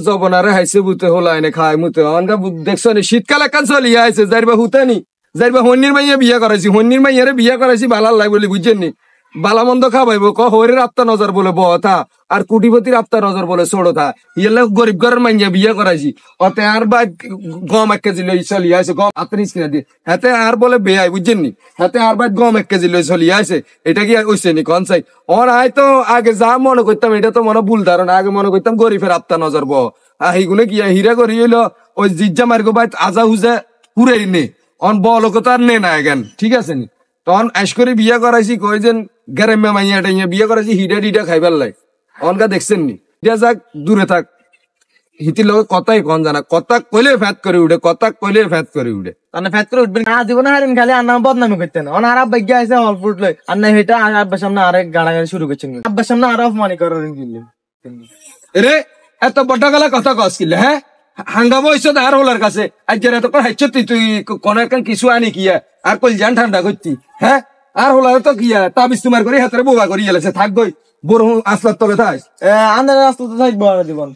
জবনারে হাইছে বুতে হলাই নে খাই মুতে অনকা দেখছ নি শীতকালে কান চলি আইছে যাইবা হুতানি যাইবা হন্নির মাইয়া বিয়া করাইছি হন্নির মাইয়ারে বিয়া করাইছি ভালার লাই বলি বুঝছেন নি বালা মন্দ খাবাইবো হরের আপ্তা নজর বলে বথা আর কুটিপতির আপ্তা নজর বলে ছোড়থা ইয়েলে গরিব ঘরের মাইয়া বিয়া করাইছি অতে আর বা গম 1 কেজি লই চলি আইছে গম আপনি কিনা দিয়ে হাতে আর বলে বেয়াই বুঝছেন নি হাতে আর বা গম 1 কেজি লই চলি আইছে এটা কি হইছে নি কোন চাই ওর আই তো আগে যা মনে করতাম এটা তো মনে ভুল ধারণা আগে মনে করতাম গরিবের আপ্তা নজর ব এইগুলো কি হীরা করি হইলো ওই জিজ্জা মার্গো বাইত আজা হুজা পুরাই নে অন বলকতা আর নে না এখান ঠিক আছে নি তখন আশ করে বিয়া করাইছি কই যেন গ্রামে মাইয়া টাইয়া বিয়া করাইছি হিডা খাইবার লাই অনকা দেখছেন নি এটা যাক দূরে থাক হিতির লগে কথাই কন জানা কথা কইলে ফ্যাত করে উঠে কথা কইলে ফ্যাত করে উঠে মানে ফ্যাত করে উঠবেন না জীবনে হারিন খালি আর নাম বদনামি করতেন অন আর আব্বা গিয়া আছে অল ফুট লই আর না হেটা আব্বার সামনে আরেক গাড়াগাড়ি শুরু করছেন আব্বার সামনে আর অপমানি করেন দিলে রে এত বড় গলা কথা কস কিলে হ্যাঁ হাঙ্গামা হইছ আর হলার কাছে আজ যারা তো হাইছ তুই কোনার কান কিছু আনি কিয়া আর কল জান ঠান্ডা করছি হ্যাঁ আর হলার তো কিয়া তাবিজ তোমার করে হাতের বোবা করি গেলেছে থাকবই বড় আসলার তবে থাক আন্দাজ রাস্তা তো থাকবো আর জীবন